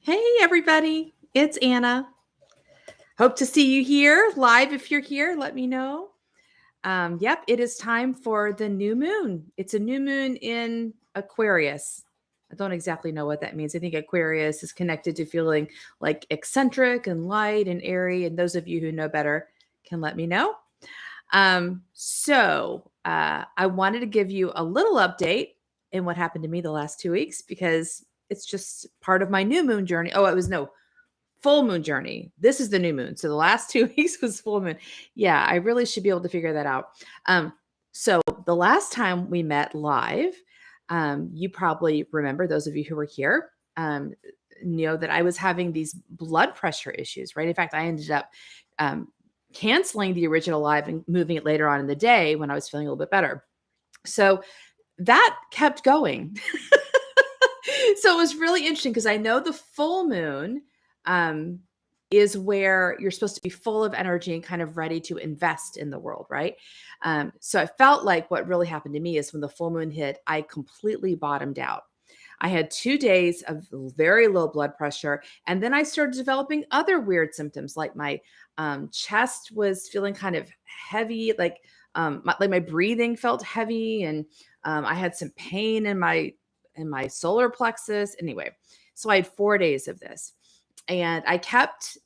Hey, everybody. It's Anna. Hope to see you here live. If you're here, let me know. Yep, it is time for the new moon. It's a new moon in Aquarius. I don't exactly know what that means. I think Aquarius is connected to feeling like eccentric and light and airy. And those of you who know better can let me know. I wanted to give you a little update in what happened to me the last 2 weeks because it's just part of my new moon journey. Oh, it was no full moon journey. This is the new moon. So the last 2 weeks was full moon. Yeah, I really should be able to figure that out. So the last time we met live, you probably remember, those of you who were here, know that I was having these blood pressure issues, right? In fact, I ended up canceling the original live and moving it later on in the day when I was feeling a little bit better. So that kept going. So it was really interesting because I know the full moon um, is where you're supposed to be full of energy and kind of ready to invest in the world, right? So I felt like what really happened to me is when the full moon hit, I completely bottomed out. I had 2 days of very low blood pressure, and then I started developing other weird symptoms, like my chest was feeling kind of heavy, like my breathing felt heavy, and I had some pain in my solar plexus. Anyway, so I had 4 days of this, and I kept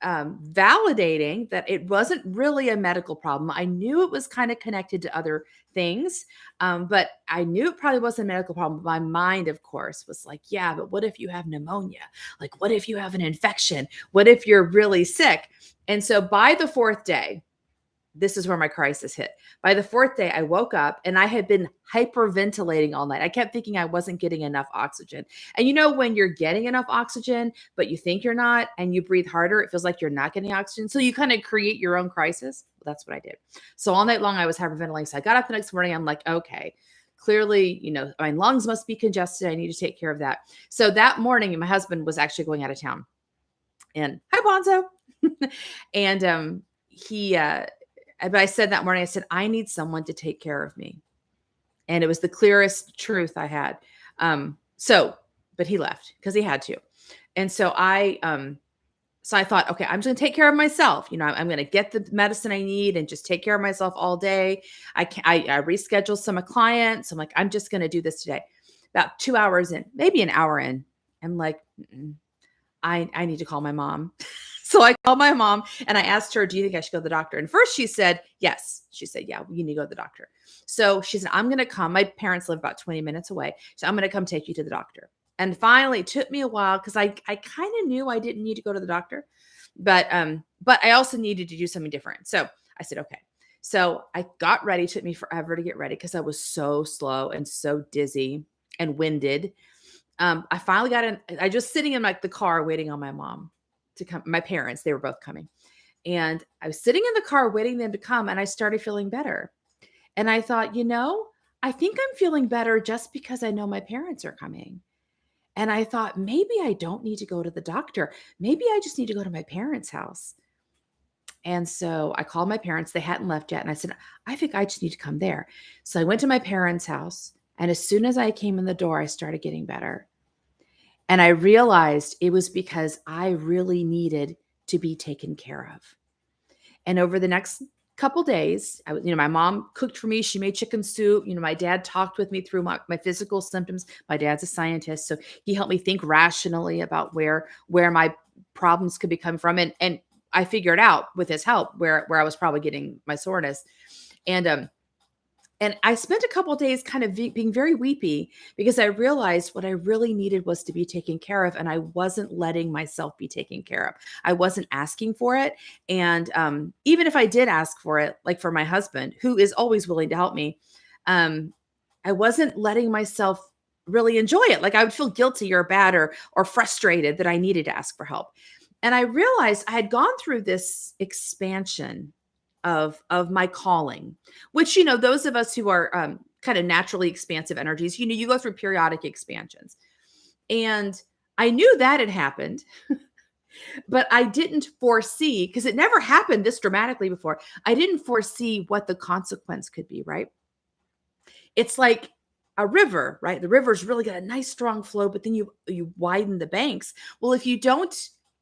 validating that it wasn't really a medical problem. I knew it was kind of connected to other things, but I knew it probably wasn't a medical problem. My mind, of course, was like, yeah, but what if you have pneumonia? Like, what if you have an infection? What if you're really sick? And so by the fourth day, this is where my crisis hit. By the fourth day, I woke up and I had been hyperventilating all night. I kept thinking I wasn't getting enough oxygen. And you know, when you're getting enough oxygen, but you think you're not, and you breathe harder, it feels like you're not getting oxygen. So you kind of create your own crisis. Well, that's what I did. So all night long, I was hyperventilating. So I got up the next morning. I'm like, okay, clearly, my lungs must be congested. I need to take care of that. So that morning, my husband was actually going out of town. And hi, Bonzo. And but I said that morning, I said, I need someone to take care of me. And it was the clearest truth I had. But he left because he had to. And so I thought, okay, I'm just going to take care of myself. I'm going to get the medicine I need and just take care of myself all day. I rescheduled some clients. I'm like, I'm just going to do this today. About 2 hours in, maybe an hour in, I'm like, I need to call my mom. So I called my mom and I asked her, do you think I should go to the doctor? And first she said, yes. She said, yeah, you need to go to the doctor. So she said, I'm going to come. My parents live about 20 minutes away. So I'm going to come take you to the doctor. And finally, it took me a while because I kind of knew I didn't need to go to the doctor, but I also needed to do something different. So I said, okay. So I got ready. It took me forever to get ready because I was so slow and so dizzy and winded. I finally got in. I just sitting in like the car waiting on my mom to come. My parents, they were both coming. And I was sitting in the car waiting them to come, and I started feeling better. And I thought, I think I'm feeling better just because I know my parents are coming. And I thought, maybe I don't need to go to the doctor. Maybe I just need to go to my parents' house. And so I called my parents. They hadn't left yet. And I said, I think I just need to come there. So I went to my parents' house. And as soon as I came in the door, I started getting better. And I realized it was because I really needed to be taken care of. And over the next couple days, my mom cooked for me. She made chicken soup. My dad talked with me through my physical symptoms. My dad's a scientist, so he helped me think rationally about where my problems could be coming from. And I figured out with his help where I was probably getting my soreness. And I spent a couple of days kind of being very weepy because I realized what I really needed was to be taken care of. And I wasn't letting myself be taken care of. I wasn't asking for it. And even if I did ask for it, like for my husband, who is always willing to help me, I wasn't letting myself really enjoy it. Like I would feel guilty or bad or frustrated that I needed to ask for help. And I realized I had gone through this expansion of my calling, which, those of us who are kind of naturally expansive energies, you go through periodic expansions. And I knew that had happened, but I didn't foresee, because it never happened this dramatically before. I didn't foresee what the consequence could be, right? It's like a river, right? The river's really got a nice strong flow, but then you widen the banks. Well, if you don't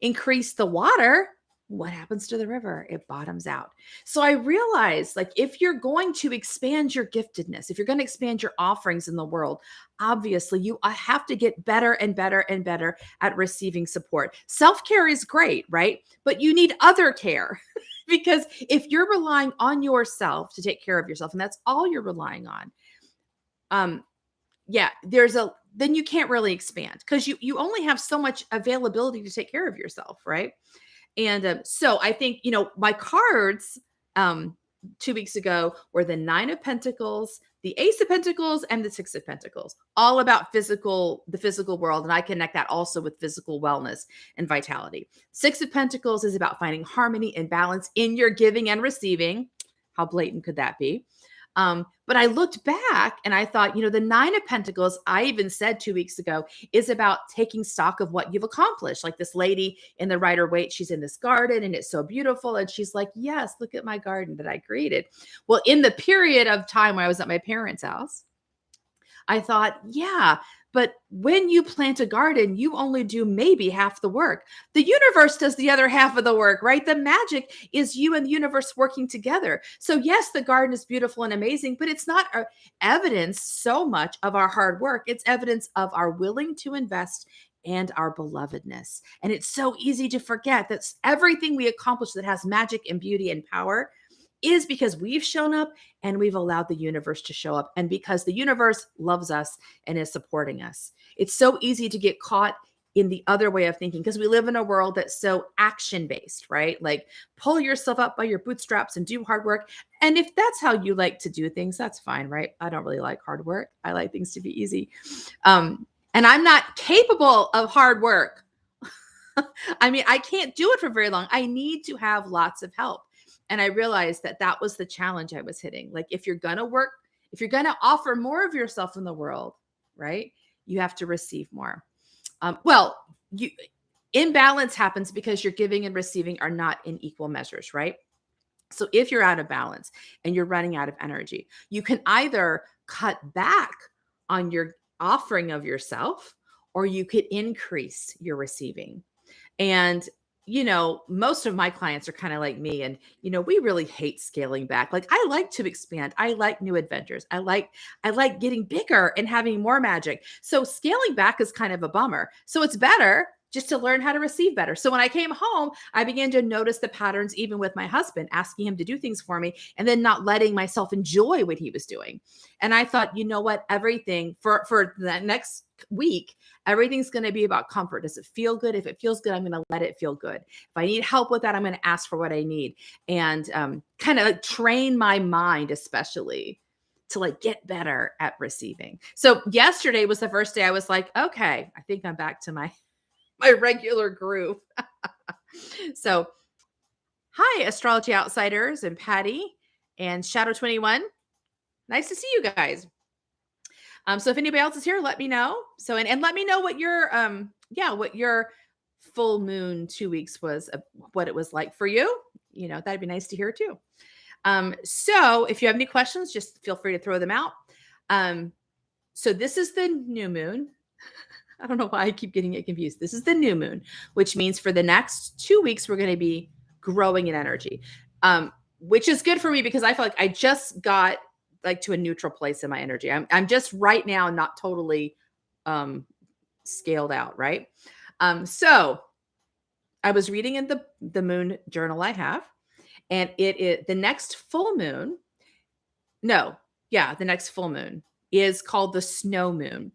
increase the water, what happens to the river? It bottoms out. So I realized, like, if you're going to expand your giftedness, if you're going to expand your offerings in the world, obviously you have to get better and better and better at receiving support. Self-care is great, right? But you need other care. Because if you're relying on yourself to take care of yourself, and that's all you're relying on, um, yeah, then you can't really expand because you only have so much availability to take care of yourself, right? And so I think, my cards um 2 weeks ago were the Nine of Pentacles, the Ace of Pentacles, and the Six of Pentacles, all about the physical world. And I connect that also with physical wellness and vitality. Six of Pentacles is about finding harmony and balance in your giving and receiving. How blatant could that be? But I looked back and I thought, the Nine of Pentacles, I even said 2 weeks ago, is about taking stock of what you've accomplished. Like this lady in the Rider-Waite, she's in this garden and it's so beautiful. And she's like, yes, look at my garden that I created. Well, in the period of time when I was at my parents' house, I thought, yeah, but when you plant a garden, you only do maybe half the work. The universe does the other half of the work, right? The magic is you and the universe working together. So yes, the garden is beautiful and amazing, but it's not evidence so much of our hard work. It's evidence of our willing to invest and our belovedness. And it's so easy to forget that everything we accomplish that has magic and beauty and power is because we've shown up and we've allowed the universe to show up, and because the universe loves us and is supporting us. It's so easy to get caught in the other way of thinking because we live in a world that's so action based, right? Like pull yourself up by your bootstraps and do hard work. And if that's how you like to do things, that's fine, right? I don't really like hard work. I like things to be easy. And I'm not capable of hard work. I mean, I can't do it for very long. I need to have lots of help. And I realized that that was the challenge I was hitting. Like, if you're going to work, if you're going to offer more of yourself in the world, right, you have to receive more. Imbalance happens because your giving and receiving are not in equal measures, right? So if you're out of balance and you're running out of energy, you can either cut back on your offering of yourself, or you could increase your receiving. And most of my clients are kind of like me, and we really hate scaling back. Like, I like to expand. I like new adventures. I like getting bigger and having more magic. So scaling back is kind of a bummer. So it's better just to learn how to receive better. So when I came home, I began to notice the patterns, even with my husband, asking him to do things for me and then not letting myself enjoy what he was doing. And I thought, you know what, everything for the next week, everything's going to be about comfort. Does it feel good? If it feels good, I'm going to let it feel good. If I need help with that, I'm going to ask for what I need, and kind of train my mind, especially to like get better at receiving. So yesterday was the first day I was like, okay, I think I'm back to my regular groove. So hi, Astrology Outsiders and Patty and Shadow 21. Nice to see you guys. So if anybody else is here, let me know. So, and let me know what your full moon 2 weeks was, what it was like for you. That'd be nice to hear too. So if you have any questions, just feel free to throw them out. So this is the new moon. I don't know why I keep getting it confused. This is the new moon, which means for the next 2 weeks, we're going to be growing in energy, which is good for me because I feel like I just got like to a neutral place in my energy. I'm just right now not totally scaled out, right? So I was reading in the moon journal I have, and the next full moon. The next full moon is called the snow moon.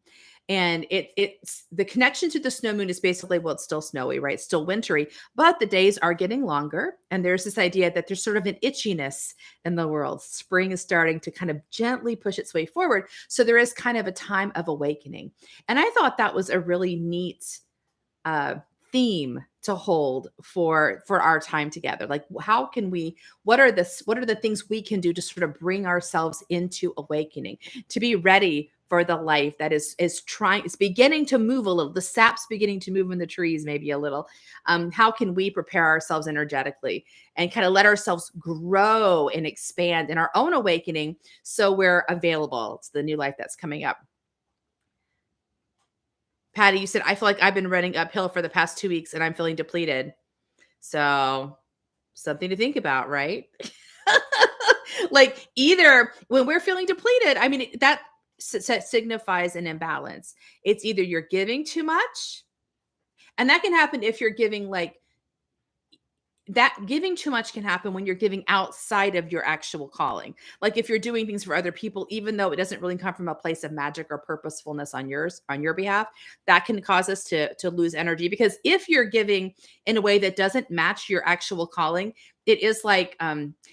And it's the connection to the snow moon is basically, well, it's still snowy, right? It's still wintry, but the days are getting longer. And there's this idea that there's sort of an itchiness in the world. Spring is starting to kind of gently push its way forward. So there is kind of a time of awakening. And I thought that was a really neat theme to hold for our time together. Like, how can what are the things we can do to sort of bring ourselves into awakening, to be ready for the life that is beginning to move a little. The sap's beginning to move in the trees, maybe a little. How can we prepare ourselves energetically and kind of let ourselves grow and expand in our own awakening so we're available? It's the new life that's coming up. Patty, you said, I feel like I've been running uphill for the past 2 weeks and I'm feeling depleted. So something to think about, right? Like either when we're feeling depleted, I mean, that signifies an imbalance. It's either you're giving too much, and that can happen if you're giving like that giving too much can happen when you're giving outside of your actual calling. Like if you're doing things for other people, even though it doesn't really come from a place of magic or purposefulness on your behalf, that can cause us to lose energy. Because if you're giving in a way that doesn't match your actual calling, it is like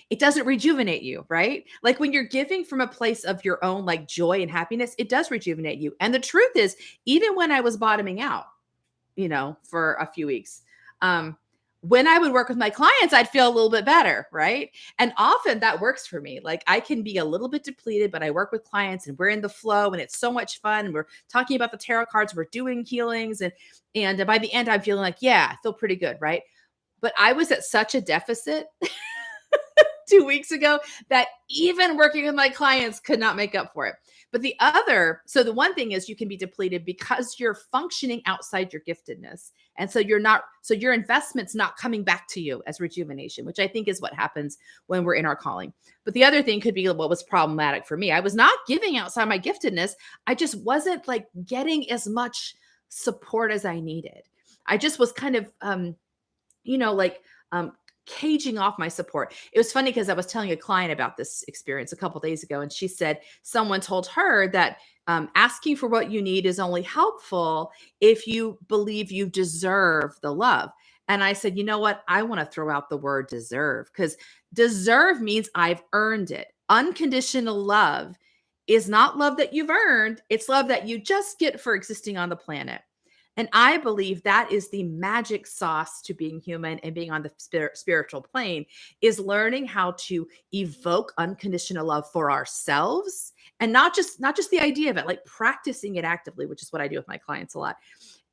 it doesn't rejuvenate you, right? Like when you're giving from a place of your own like joy and happiness, it does rejuvenate you. And the truth is, even when I was bottoming out, for a few weeks. When I would work with my clients, I'd feel a little bit better, right? And often that works for me. Like I can be a little bit depleted, but I work with clients and we're in the flow and it's so much fun. We're talking about the tarot cards, we're doing healings, and by the end, I'm feeling like, yeah, I feel pretty good, right? But I was at such a deficit 2 weeks ago that even working with my clients could not make up for it. But so the one thing is you can be depleted because you're functioning outside your giftedness. And so your investment's not coming back to you as rejuvenation, which I think is what happens when we're in our calling. But the other thing could be what was problematic for me. I was not giving outside my giftedness. I just wasn't like getting as much support as I needed. I just was kind of, like, caging off my support. It was funny because I was telling a client about this experience a couple days ago, and she said someone told her that asking for what you need is only helpful if you believe you deserve the love. And I said, you know what? I want to throw out the word deserve, because deserve means I've earned it. Unconditional love is not love that you've earned, it's love that you just get for existing on the planet. And I believe that is the magic sauce to being human and being on the spiritual plane, is learning how to evoke unconditional love for ourselves, and not just the idea of it, like practicing it actively, which is what I do with my clients a lot.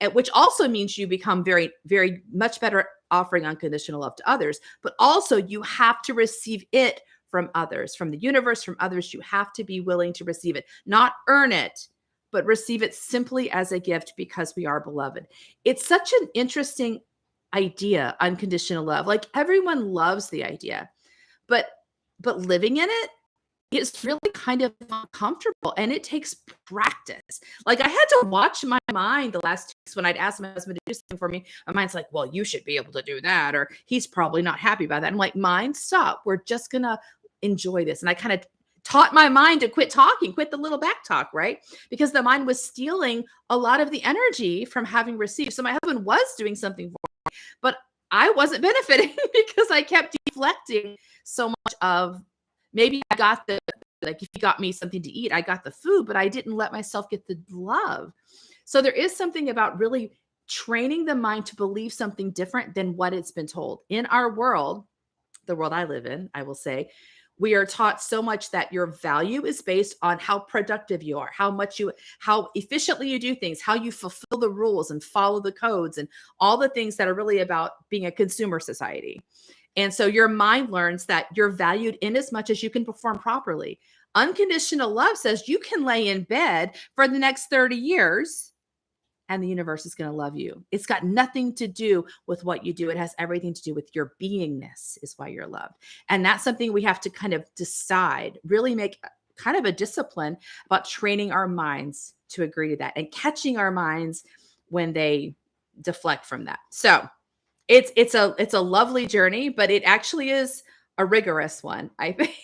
And which also means you become very, very much better at offering unconditional love to others, but also you have to receive it from others, from the universe, from others. You have to be willing to receive it, not earn it, but receive it simply as a gift because we are beloved. It's such an interesting idea, unconditional love. Like everyone loves the idea, but living in it is really kind of uncomfortable, and it takes practice. Like I had to watch my mind the last 2 weeks when I'd ask my husband to do something for me. My mind's like, well, you should be able to do that, or he's probably not happy about that. I'm like, mind, stop. We're just gonna enjoy this. And I kind of taught my mind to quit talking, quit the little back talk, right? Because the mind was stealing a lot of the energy from having received. So my husband was doing something for me, but I wasn't benefiting because I kept deflecting so much of, maybe I got like if you got me something to eat, I got the food, but I didn't let myself get the love. So there is something about really training the mind to believe something different than what it's been told. In our world, the world I live in, I will say, we are taught so much that your value is based on how productive you are, how efficiently you do things, how you fulfill the rules and follow the codes, and all the things that are really about being a consumer society. And so your mind learns that you're valued in as much as you can perform properly. Unconditional love says you can lay in bed for the next 30 years and the universe is going to love you. It's got nothing to do with what you do. It has everything to do with your beingness is why you're loved. And that's something we have to kind of decide, really make kind of a discipline about training our minds to agree to that and catching our minds when they deflect from that. So it's a lovely journey, but it actually is a rigorous one, I think.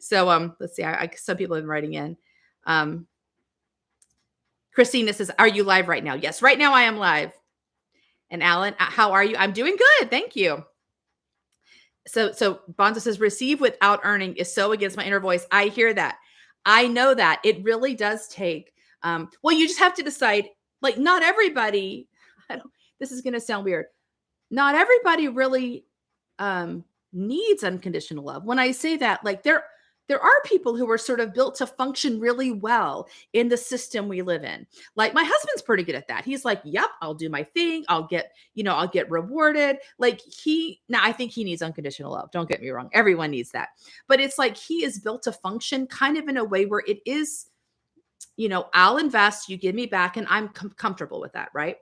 So let's see. Some people have been writing in. Christina says, are you live right now? Yes, right now I am live. And Alan, how are you? I'm doing good. Thank you. So Bonzo says, receive without earning is so against my inner voice. I hear that. I know that. It really does take, well, you just have to decide, like not everybody, this is going to sound weird. Not everybody really needs unconditional love. When I say that, like there are people who are sort of built to function really well in the system we live in. Like my husband's pretty good at that. He's like, yep, I'll do my thing. I'll get rewarded. Like now I think he needs unconditional love. Don't get me wrong. Everyone needs that. But it's like he is built to function kind of in a way where it is I'll invest, you give me back, and I'm comfortable with that, right?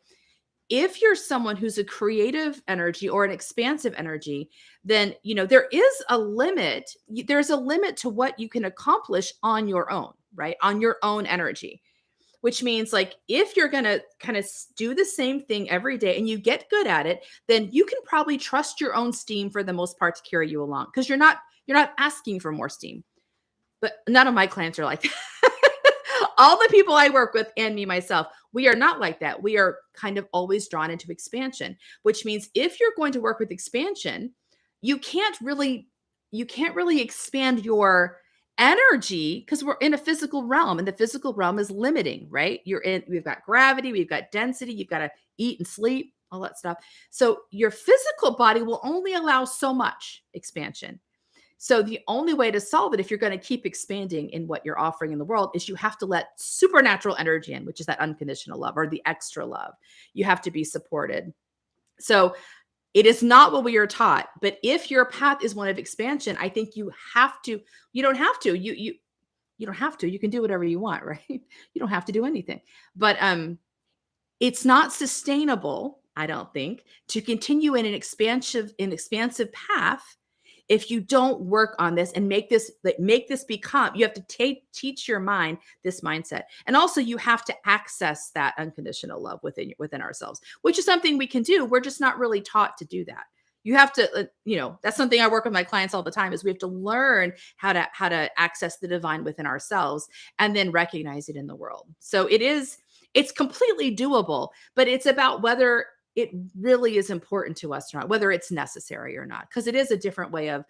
If you're someone who's a creative energy or an expansive energy, then, there is a limit. There's a limit to what you can accomplish on your own, right? On your own energy, which means like if you're going to kind of do the same thing every day and you get good at it, then you can probably trust your own steam for the most part to carry you along because you're not asking for more steam. But none of my clients are like that. All the people I work with and me myself, we are not like that. We are kind of always drawn into expansion, which means if you're going to work with expansion, you can't really expand your energy because we're in a physical realm and the physical realm is limiting, right? We've got gravity, we've got density, you've got to eat and sleep, all that stuff. So your physical body will only allow so much expansion. So the only way to solve it, if you're going to keep expanding in what you're offering in the world, is you have to let supernatural energy in, which is that unconditional love or the extra love. You have to be supported. So it is not what we are taught, but if your path is one of expansion, I think you have to. You don't have to. You don't have to. You can do whatever you want, right? You don't have to do anything. But it's not sustainable, I don't think, to continue in an expansive path if you don't work on this and make this become. You have to teach your mind this mindset, and also you have to access that unconditional love within ourselves, which is something we can do. We're just not really taught to do that. You have to, that's something I work with my clients all the time, is we have to learn how to access the divine within ourselves and then recognize it in the world. So it's completely doable, but it's about whether it really is important to us or not, whether it's necessary or not, because it is a different way of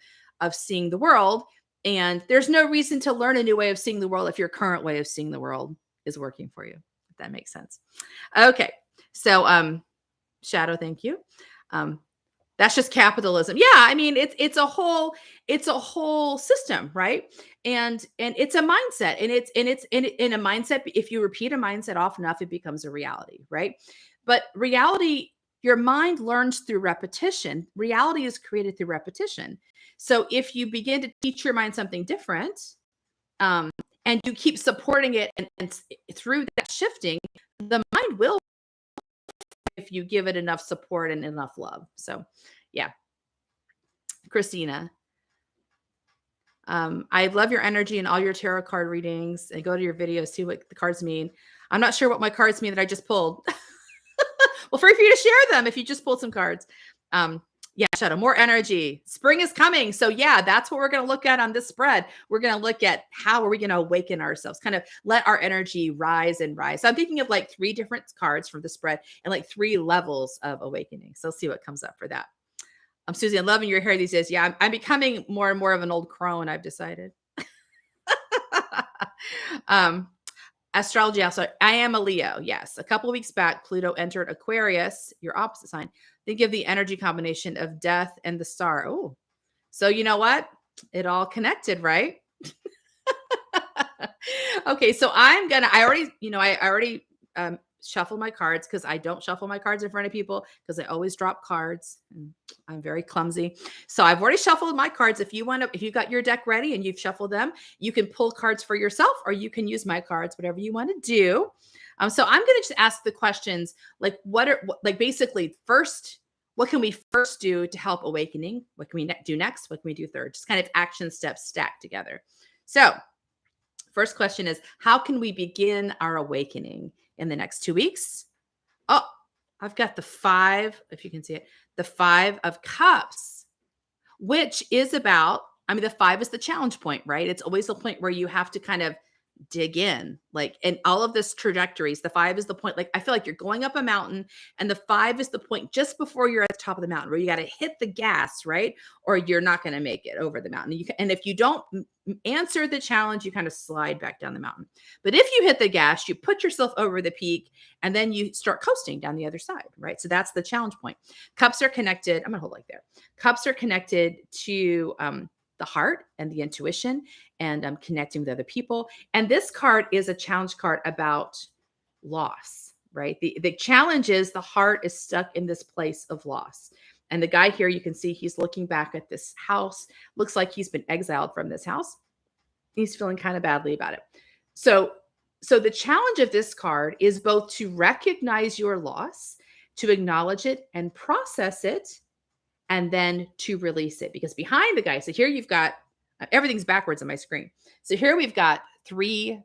seeing the world. And there's no reason to learn a new way of seeing the world if your current way of seeing the world is working for you, if that makes sense. Okay. So, Shadow, thank you. That's just capitalism. Yeah. I mean, it's a whole system, right? And it's a mindset, and it's in a mindset. If you repeat a mindset often enough, it becomes a reality, right? But reality, your mind learns through repetition. Reality is created through repetition. So if you begin to teach your mind something different, and you keep supporting it, and through that shifting, the mind will, if you give it enough support and enough love. So, yeah. Christina, I love your energy and all your tarot card readings, and go to your videos, see what the cards mean. I'm not sure what my cards mean that I just pulled. Well, free for you to share them if you just pulled some cards. Yeah, Shadow, more energy. Spring is coming. So yeah, that's what we're going to look at on this spread. We're going to look at how are we going to awaken ourselves, kind of let our energy rise and rise. So I'm thinking of like 3 different cards from the spread and like 3 levels of awakening. So let's see what comes up for that. Susie, I'm loving your hair these days. Yeah, I'm becoming more and more of an old crone, I've decided. Astrology also, I am a Leo. Yes. A couple of weeks back, Pluto entered Aquarius, your opposite sign. Think of the energy combination of death and the star. Oh, so you know what? It all connected, right? Okay. So I already shuffle my cards, because I don't shuffle my cards in front of people because I always drop cards and I'm very clumsy. So I've already shuffled my cards. If you got your deck ready and you've shuffled them, you can pull cards for yourself, or you can use my cards, whatever you want to do. So I'm going to just ask the questions like, basically first, what can we first do to help awakening? What can we do next? What can we do third? Just kind of action steps stacked together. So first question is, how can we begin our awakening in the next 2 weeks? Oh, I've got the 5, if you can see it, the 5 of Cups, which is about, the 5 is the challenge point, right? It's always the point where you have to kind of dig in, like, and all of this trajectories. The 5 is the point, like, I feel like you're going up a mountain, and the 5 is the point just before you're at the top of the mountain where you got to hit the gas, right? Or you're not going to make it over the mountain. And if you don't answer the challenge, you kind of slide back down the mountain. But if you hit the gas, you put yourself over the peak, and then you start coasting down the other side, right? So that's the challenge point. Cups are connected. I'm gonna hold like there. Cups are connected to the heart and the intuition, and connecting with other people. And this card is a challenge card about loss, right? The challenge is the heart is stuck in this place of loss. And the guy here, you can see he's looking back at this house. Looks like he's been exiled from this house. He's feeling kind of badly about it. So So the challenge of this card is both to recognize your loss, to acknowledge it and process it, and then to release it. Because behind the guy, so here you've got everything's backwards on my screen. So here we've got three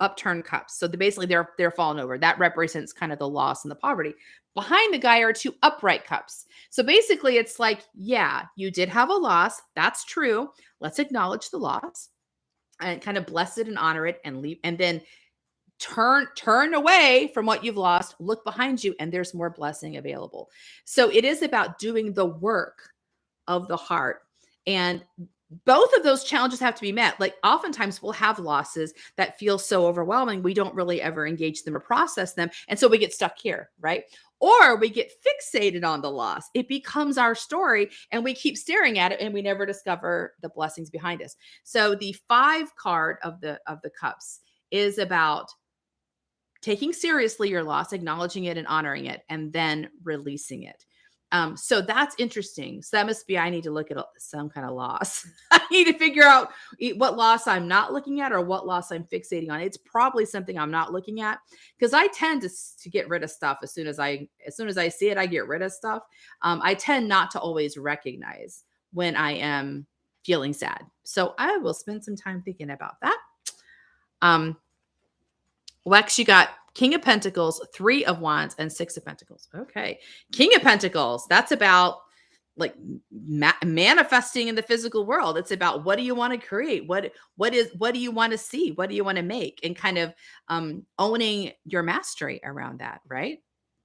upturned cups. So basically they're falling over. That represents kind of the loss and the poverty. Behind the guy are two upright cups. So basically it's like, yeah, you did have a loss. That's true. Let's acknowledge the loss and kind of bless it and honor it and leave, and then turn away from what you've lost, look behind you, and there's more blessing available. So it is about doing the work of the heart. And both of those challenges have to be met. Like oftentimes we'll have losses that feel so overwhelming, we don't really ever engage them or process them. And so we get stuck here, right? Or we get fixated on the loss. It becomes our story and we keep staring at it and we never discover the blessings behind us. So the 5 card of the cups is about taking seriously your loss, acknowledging it and honoring it, and then releasing it. So that's interesting. So that must be, I need to look at some kind of loss. I need to figure out what loss I'm not looking at or what loss I'm fixating on. It's probably something I'm not looking at because I tend to get rid of stuff as soon as I see it, I get rid of stuff. I tend not to always recognize when I am feeling sad. So I will spend some time thinking about that. Lex, you got King of Pentacles, 3 of Wands, and 6 of Pentacles. Okay. King of Pentacles, that's about like manifesting in the physical world. It's about what do you want to create? What do you want to see? What do you want to make? And kind of owning your mastery around that, right?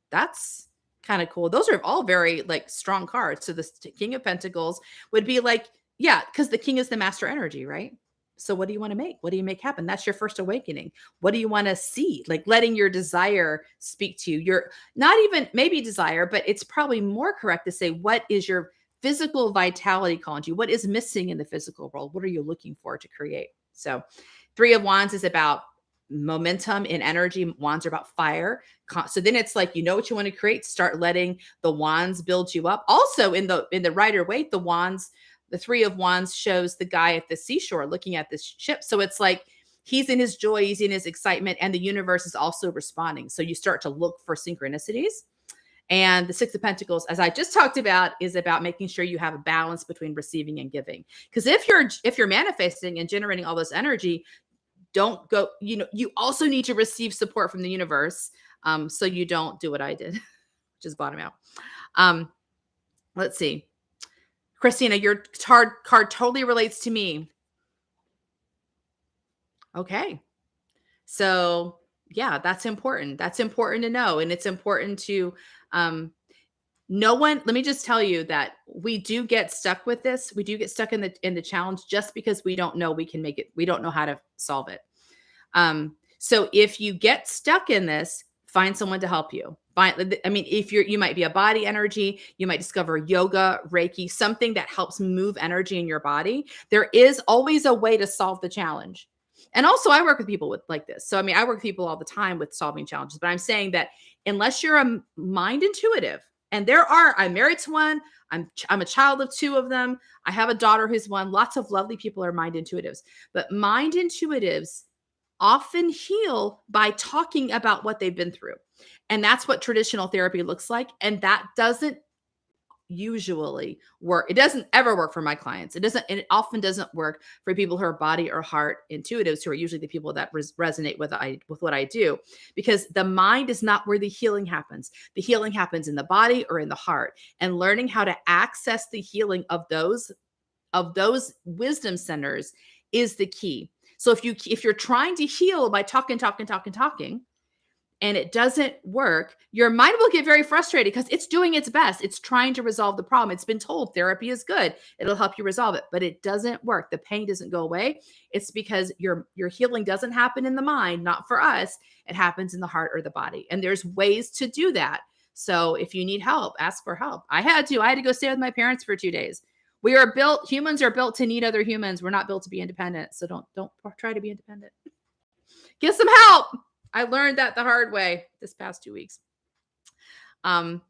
That's kind of cool. Those are all very like strong cards. So the King of Pentacles would be like, yeah, because the king is the master energy, right? So what do you want to make? What do you make happen? That's your first awakening. What do you want to see? Like letting your desire speak to you. Your not even maybe desire, but it's probably more correct to say, what is your physical vitality calling to you? What is missing in the physical world? What are you looking for to create? So 3 of Wands is about momentum and energy. Wands are about fire. So then it's like, you know what you want to create, start letting the wands build you up. Also in the Rider-Waite, the 3 of Wands shows the guy at the seashore looking at this ship. So it's like he's in his joy, he's in his excitement, and the universe is also responding. So you start to look for synchronicities. And the 6 of Pentacles, as I just talked about, is about making sure you have a balance between receiving and giving. Because if you're manifesting and generating all this energy, don't go, you also need to receive support from the universe. So you don't do what I did, which is bottom out. Let's see. Christina, your card totally relates to me. Okay. So yeah, that's important. That's important to know. And it's important to, let me just tell you that we do get stuck with this. We do get stuck in the challenge just because we don't know we can make it. We don't know how to solve it. So if you get stuck in this, find someone to help you. If you might be a body energy, you might discover yoga, Reiki, something that helps move energy in your body. There is always a way to solve the challenge. And also I work with people like this. So, I work with people all the time with solving challenges, but I'm saying that unless you're a mind intuitive, and I'm married to one, I'm a child of 2 of them. I have a daughter who's one. Lots of lovely people are mind intuitives, but mind intuitives often heal by talking about what they've been through. And that's what traditional therapy looks like. And that doesn't usually work. It doesn't ever work for my clients. It often doesn't work for people who are body or heart intuitives, who are usually the people that resonate with what I do, because the mind is not where the healing happens. The healing happens in the body or in the heart, and learning how to access the healing of those wisdom centers is the key. So if you're trying to heal by talking, and it doesn't work, your mind will get very frustrated because it's doing its best. It's trying to resolve the problem. It's been told therapy is good. It'll help you resolve it, but it doesn't work. The pain doesn't go away. It's because your healing doesn't happen in the mind, not for us. It happens in the heart or the body. And there's ways to do that. So if you need help, ask for help. I had to go stay with my parents for 2 days. Humans are built to need other humans. We're not built to be independent. So don't try to be independent. Get some help. I learned that the hard way this past 2 weeks. The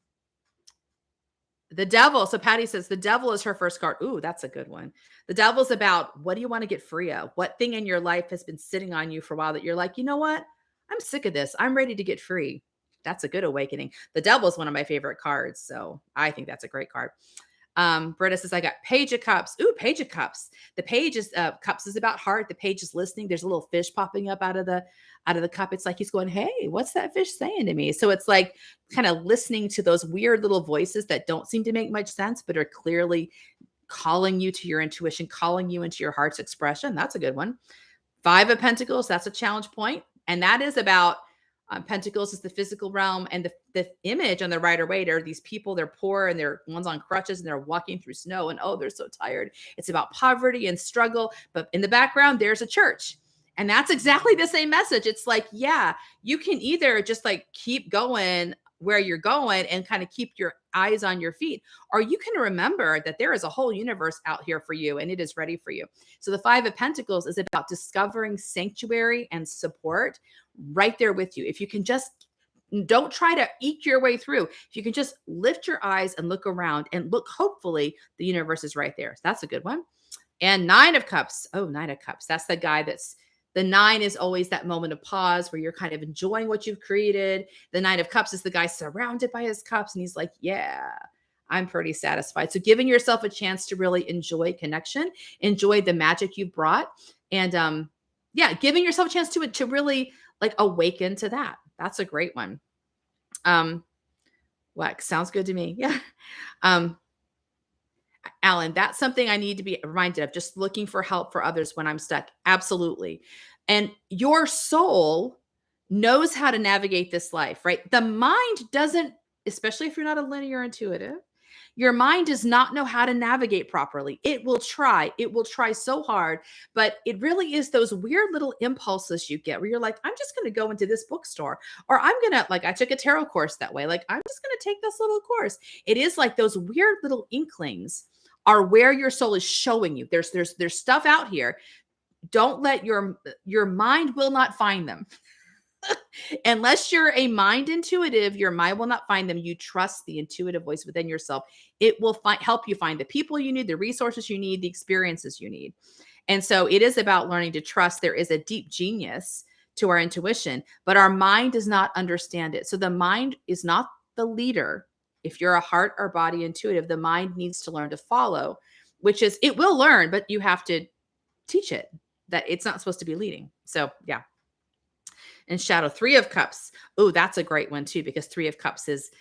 devil. So Patty says the devil is her first card. Ooh, that's a good one. The devil's about, what do you want to get free of? What thing in your life has been sitting on you for a while that you're like, you know what? I'm sick of this. I'm ready to get free. That's a good awakening. The devil is one of my favorite cards. So I think that's a great card. Britta says, I got Page of Cups. Ooh, Page of Cups. The Page is Cups is about heart. The Page is listening. There's a little fish popping up out of the cup. It's like he's going, hey, what's that fish saying to me? So it's like kind of listening to those weird little voices that don't seem to make much sense, but are clearly calling you to your intuition, calling you into your heart's expression. That's a good one. Five of Pentacles, that's a challenge point. And that is about Pentacles is the physical realm. And the image on the Rider Waite are these people, they're poor and they're ones on crutches and they're walking through snow and oh, they're so tired. It's about poverty and struggle. But in the background, there's a church. And that's exactly the same message. It's like, yeah, you can either just like keep going where you're going and kind of keep your eyes on your feet, or you can remember that there is a whole universe out here for you and it is ready for you. So the Five of Pentacles is about discovering sanctuary and support right there with you. If you can just don't try to eke your way through. If you can just lift your eyes and look around and look, hopefully the universe is right there. So that's a good one. And Nine of Cups. Oh, Nine of Cups. That's the guy that's the nine is always that moment of pause where you're kind of enjoying what you've created. The Nine of Cups is the guy surrounded by his cups. And he's like, yeah, I'm pretty satisfied. So giving yourself a chance to really enjoy connection, enjoy the magic you've brought. And yeah, giving yourself a chance to really like awaken to that. That's a great one. What sounds good to me. Yeah. Um, Alan, that's something I need to be reminded of, just looking for help for others when I'm stuck. Absolutely. And your soul knows how to navigate this life, right? The mind doesn't, especially if you're not a linear intuitive, your mind does not know how to navigate properly. It will try. It will try so hard, but it really is those weird little impulses you get where you're like, I'm just going to go into this bookstore, or I'm going to, like, I took a tarot course that way. Like, I'm just going to take this little course. It is like those weird little inklings are where your soul is showing you. There's stuff out here. Don't let your mind will not find them. Unless you're a mind intuitive, your mind will not find them. You trust the intuitive voice within yourself. It will help you find the people you need, the resources you need, the experiences you need. And so it is about learning to trust there is a deep genius to our intuition, but our mind does not understand it. So the mind is not the leader. If you're a heart or body intuitive, the mind needs to learn to follow, which is it will learn, but you have to teach it that it's not supposed to be leading. So yeah. And Shadow, Three of Cups. Oh, that's a great one too, because Three of Cups is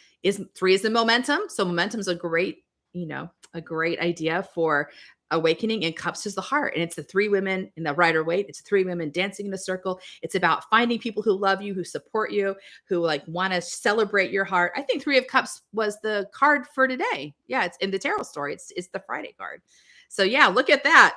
three is the momentum. So momentum is a great, a great idea for awakening, and Cups is the heart. And it's the three women in the Rider Waite. It's three women dancing in a circle. It's about finding people who love you, who support you, who like want to celebrate your heart. I think Three of Cups was the card for today. Yeah, it's in the tarot story. It's the Friday card. So yeah, look at that.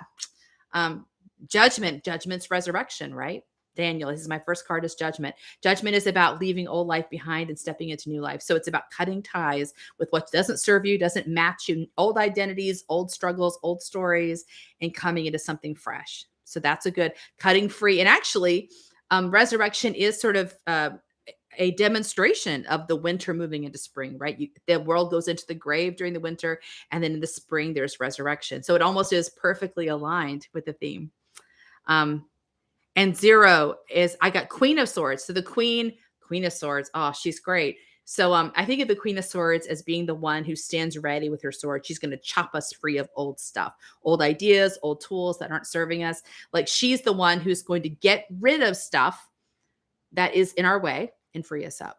Judgment's resurrection, right? Daniel, this is my first card is Judgment. Judgment is about leaving old life behind and stepping into new life. So it's about cutting ties with what doesn't serve you, doesn't match you, old identities, old struggles, old stories, and coming into something fresh. So that's a good cutting free. And actually, resurrection is sort of a demonstration of the winter moving into spring, right? The world goes into the grave during the winter, and then in the spring, there's resurrection. So it almost is perfectly aligned with the theme. And Zero is, I got Queen of Swords. So the Queen of Swords. Oh, she's great. So I think of the Queen of Swords as being the one who stands ready with her sword. She's going to chop us free of old stuff, old ideas, old tools that aren't serving us. Like she's the one who's going to get rid of stuff that is in our way and free us up.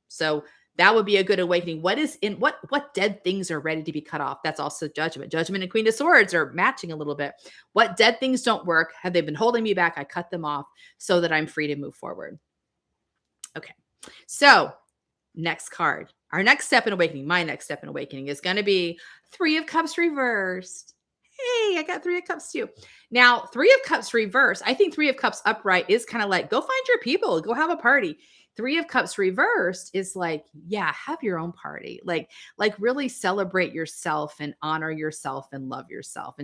So that would be a good awakening. What dead things are ready to be cut off? That's also Judgment. Judgment and Queen of Swords are matching a little bit. What dead things don't work? Have they been holding me back? I cut them off so that I'm free to move forward. Okay. So next card, our next step in awakening, my next step in awakening is going to be Three of Cups reversed. Hey, I got Three of Cups too. Now, Three of Cups reversed. I think Three of Cups upright is kind of like, go find your people, go have a party. Three of Cups reversed is like, yeah, have your own party. Like really celebrate yourself and honor yourself and love yourself.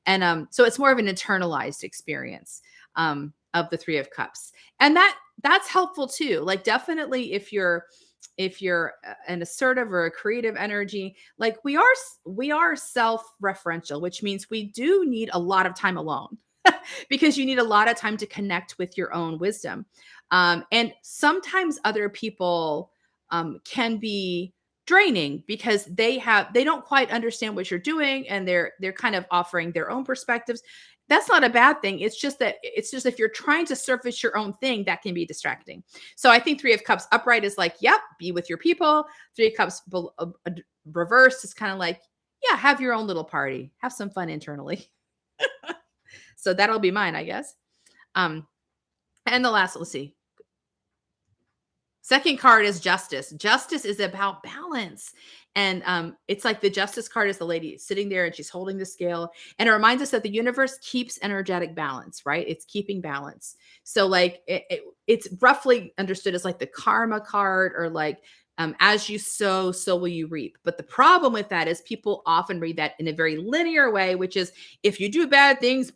And so it's more of an internalized experience of the Three of Cups. And that's helpful too. Like definitely if you're an assertive or a creative energy, like we are self-referential, which means we do need a lot of time alone. because you need a lot of time to connect with your own wisdom. And sometimes other people can be draining because they don't quite understand what you're doing, and they're kind of offering their own perspectives. That's not a bad thing. It's just if you're trying to surface your own thing, that can be distracting. So I think Three of Cups upright is like, yep, be with your people. Three of Cups reversed is kind of like, yeah, have your own little party, have some fun internally. So that'll be mine, I guess. Um, and the last, let's see. Second card is Justice. Justice is about balance. And it's like the Justice card is the lady sitting there and she's holding the scale. And it reminds us that the universe keeps energetic balance, right? It's keeping balance. So, like, it's roughly understood as like the karma card, or like, as you sow, so will you reap. But the problem with that is people often read that in a very linear way, which is if you do bad things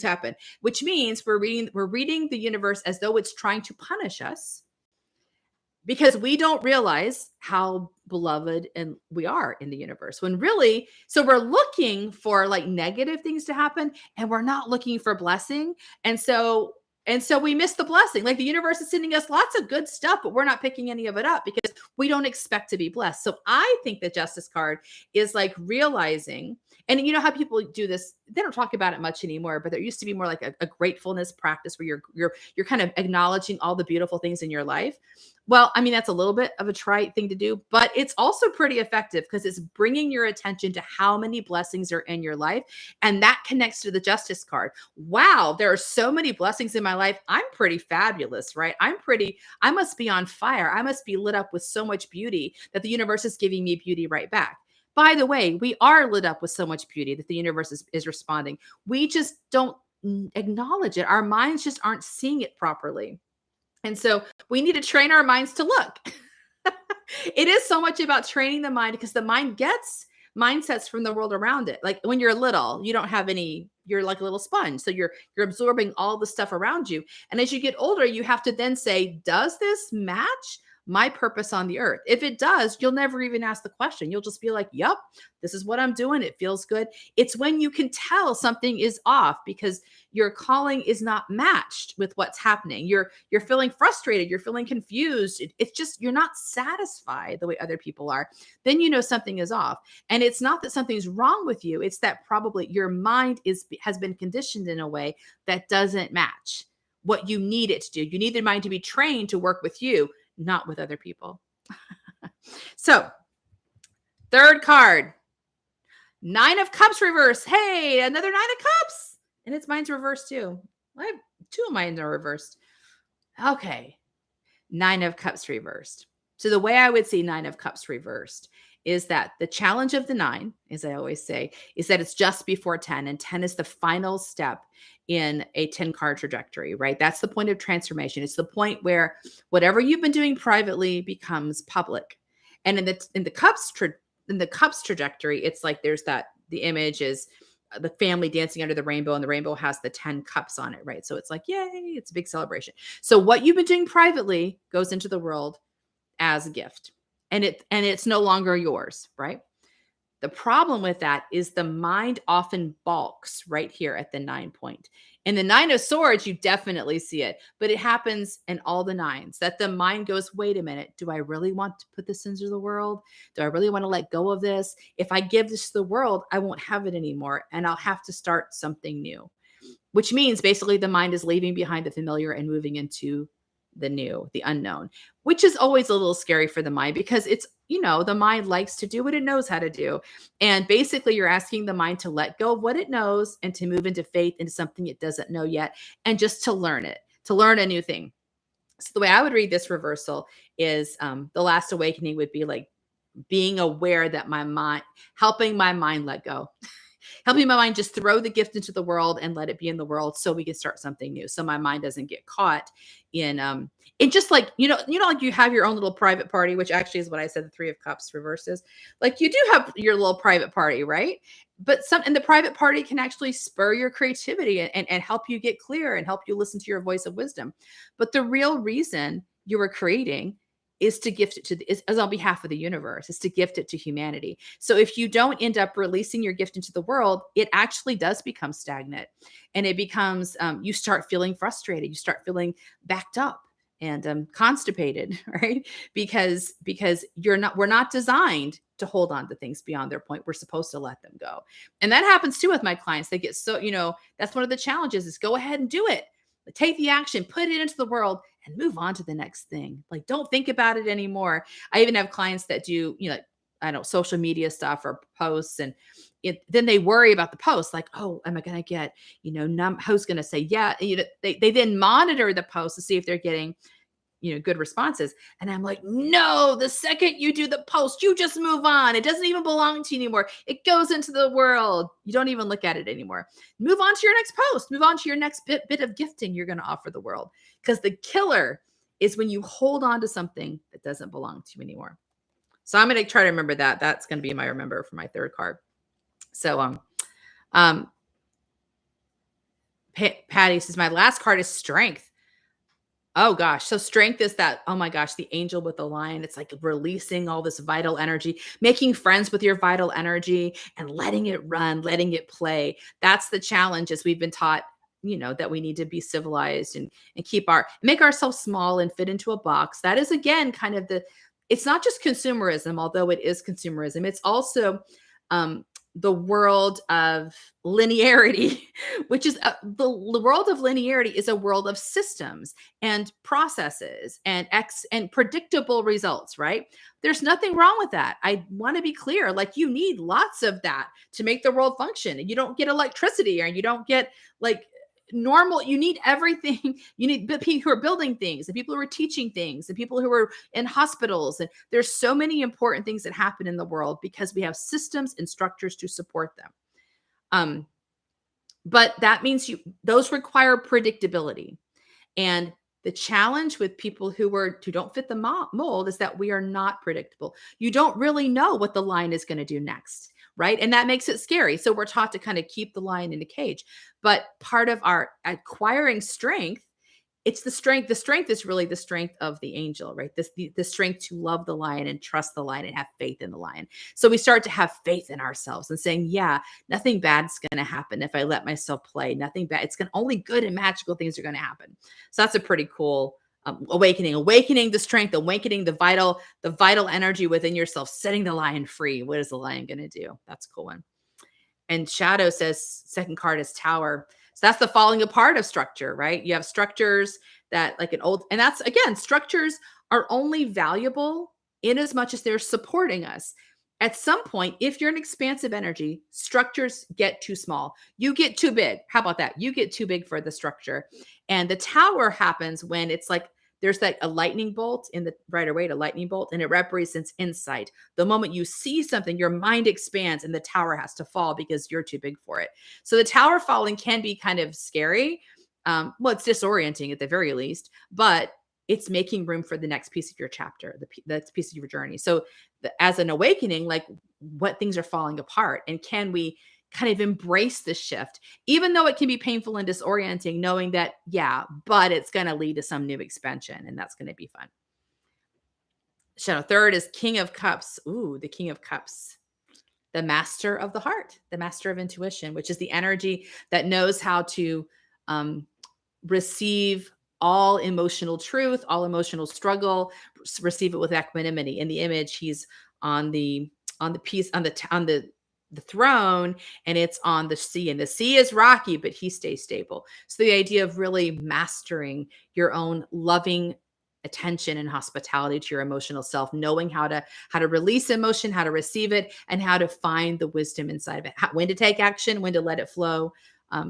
happen, which means we're reading the universe as though it's trying to punish us because we don't realize how beloved and we are in the universe, when really, so we're looking for like negative things to happen, and we're not looking for blessing. And so we miss the blessing. Like, the universe is sending us lots of good stuff, but we're not picking any of it up because we don't expect to be blessed. So I think the Justice card is like realizing, and you know how people do this, they don't talk about it much anymore, but there used to be more like a gratefulness practice where you're kind of acknowledging all the beautiful things in your life. Well, I mean, that's a little bit of a trite thing to do, but it's also pretty effective because it's bringing your attention to how many blessings are in your life. And that connects to the Justice card. Wow, there are so many blessings in my life. I'm pretty fabulous, right? I must be on fire. I must be lit up with so much beauty that the universe is giving me beauty right back. By the way, we are lit up with so much beauty that the universe is responding. We just don't acknowledge it. Our minds just aren't seeing it properly. And so we need to train our minds to look. It is so much about training the mind because the mind gets mindsets from the world around it. Like when you're little, you don't have any, you're like a little sponge. So you're absorbing all the stuff around you. And as you get older, you have to then say, does this match my purpose on the earth? If it does, you'll never even ask the question. You'll just be like, yep, this is what I'm doing. It feels good. It's when you can tell something is off because your calling is not matched with what's happening. You're feeling frustrated, you're feeling confused. It's just you're not satisfied the way other people are. Then you know something is off. And it's not that something's wrong with you, it's that probably your mind has been conditioned in a way that doesn't match what you need it to do. You need the mind to be trained to work with you, not with other people. So, third card, Nine of Cups reverse. Hey, another Nine of Cups. And it's mine's reversed too. I have two of mine are reversed. Okay. Nine of Cups reversed. So the way I would see Nine of Cups reversed is that the challenge of the nine, as I always say, is that it's just before 10, and 10 is the final step in a 10 card trajectory, right? That's the point of transformation. It's the point where whatever you've been doing privately becomes public. And in the cups trajectory, it's like there's that the image is the family dancing under the rainbow, and the rainbow has the 10 cups on it, right? So it's like, yay, it's a big celebration. So what you've been doing privately goes into the world as a gift, and it's no longer yours, right? The problem with that is the mind often balks right here at the 9 point. In the Nine of Swords, you definitely see it, but it happens in all the nines that the mind goes, wait a minute, do I really want to put this into the world? Do I really want to let go of this? If I give this to the world, I won't have it anymore, and I'll have to start something new, which means basically the mind is leaving behind the familiar and moving into the new, the unknown, which is always a little scary for the mind because it's, the mind likes to do what it knows how to do. And basically, you're asking the mind to let go of what it knows and to move into faith, into something it doesn't know yet, and just to learn it, to learn a new thing. So the way I would read this reversal is the last awakening would be like being aware that helping my mind let go. Helping my mind just throw the gift into the world and let it be in the world so we can start something new. So my mind doesn't get caught in just like, like you have your own little private party, which actually is what I said the Three of Cups reverses. Like you do have your little private party, right? But and the private party can actually spur your creativity and help you get clear and help you listen to your voice of wisdom. But the real reason you were creating is to gift it to is on behalf of the universe, is to gift it to humanity. So if you don't end up releasing your gift into the world, it actually does become stagnant, and it becomes you start feeling frustrated, you start feeling backed up and constipated, right? Because we're not designed to hold on to things beyond their point. We're supposed to let them go. And that happens too with my clients. They get so, that's one of the challenges is go ahead and do it. Take the action, put it into the world, and move on to the next thing. Like, don't think about it anymore. I even have clients that do, I don't know, social media stuff or posts, and then they worry about the post, like, oh, am I going to get, who's going to say, yeah, they then monitor the post to see if they're getting, good responses. And I'm like, no, the second you do the post, you just move on. It doesn't even belong to you anymore. It goes into the world. You don't even look at it anymore. Move on to your next post. Move on to your next bit of gifting you're going to offer the world. Because the killer is when you hold on to something that doesn't belong to you anymore. So I'm going to try to remember that. That's going to be my remember for my third card. So, Patty says, my last card is strength. Oh gosh. So strength is that, oh my gosh, the angel with the lion. It's like releasing all this vital energy, making friends with your vital energy and letting it run, letting it play. That's the challenge as we've been taught, that we need to be civilized and make ourselves small and fit into a box. That is again, kind of it's not just consumerism, although it is consumerism. It's also, the world of linearity, which is the world of linearity is a world of systems and processes and predictable results, right? There's nothing wrong with that. I want to be clear. Like, you need lots of that to make the world function. And you don't get electricity, or you don't get like normal. You need everything. You need people who are building things, and people who are teaching things, and people who are in hospitals. And there's so many important things that happen in the world because we have systems and structures to support them. But that means those require predictability. And the challenge with people who don't fit the mold is that we are not predictable. You don't really know what the lion is going to do next, right? And that makes it scary. So we're taught to kind of keep the lion in a cage. But part of our acquiring strength, it's the strength. The strength is really the strength of the angel, right? The strength to love the lion and trust the lion and have faith in the lion. So we start to have faith in ourselves and saying, yeah, nothing bad's going to happen if I let myself play. Nothing bad. It's only good and magical things are going to happen. So that's a pretty cool awakening the strength, awakening the vital energy within yourself, setting the lion free. What is the lion going to do? That's a cool one. And Shadow says second card is Tower. So that's the falling apart of structure, right? You have structures that and that's, again, structures are only valuable in as much as they're supporting us. At some point, if you're an expansive energy, structures get too small. You get too big. How about that? You get too big for the structure. And the Tower happens when it's like, there's a lightning bolt in the Rider-Waite, a lightning bolt, and it represents insight. The moment you see something, your mind expands and the tower has to fall because you're too big for it. So the tower falling can be kind of scary. Well, it's disorienting at the very least, but it's making room for the next piece of your chapter, the next piece of your journey. So as an awakening, like, what things are falling apart, and can we kind of embrace this shift, even though it can be painful and disorienting, knowing that, but it's going to lead to some new expansion, and that's going to be fun. Shadow third is King of Cups. Ooh, the King of Cups, the master of the heart, the master of intuition, which is the energy that knows how to receive all emotional truth, all emotional struggle, receive it with equanimity. In the image, he's on the throne, and it's on the sea, and the sea is rocky, but he stays stable. So the idea of really mastering your own loving attention and hospitality to your emotional self, knowing how to release emotion, how to receive it, and how to find the wisdom inside of it, when to take action, when to let it flow.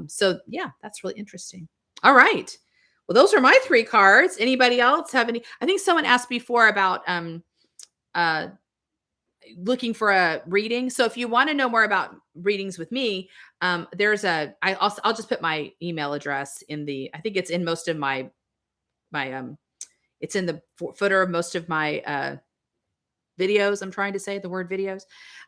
So yeah, that's really interesting. All right. Well, those are my three cards. Anybody else have any? I think someone asked before about looking for a reading. So if you want to know more about readings with me, I'll just put my email address I think it's in most of my it's in the footer of most of my videos. I'm trying to say the word videos.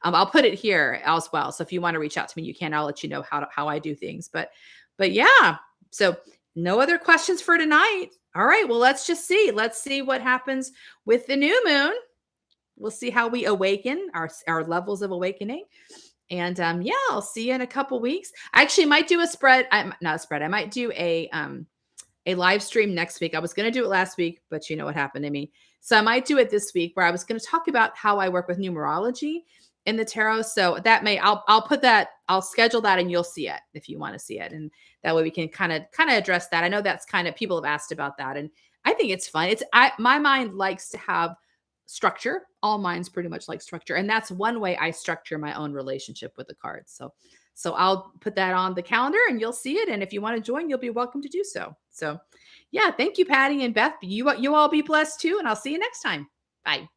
I'll put it here as well. So if you want to reach out to me, you can. I'll let you know how I do things. But yeah. So no other questions for tonight. All right. Well, let's just see. Let's see what happens with the new moon. We'll see how we awaken our levels of awakening. And yeah, I'll see you in a couple weeks. I actually might do a spread. I'm not a spread. I might do a live stream next week. I was going to do it last week, but you know what happened to me. So I might do it this week where I was going to talk about how I work with numerology in the tarot. So that may I'll put that I'll schedule that and you'll see it if you want to see it. And that way we can kind of address that. I know that's kind of people have asked about that and I think it's fun. It's I my mind likes to have structure. All minds pretty much like structure. And that's one way I structure my own relationship with the cards. So I'll put that on the calendar and you'll see it. And if you want to join, you'll be welcome to do so. So yeah, thank you, Patty and Beth. You all be blessed too. And I'll see you next time. Bye.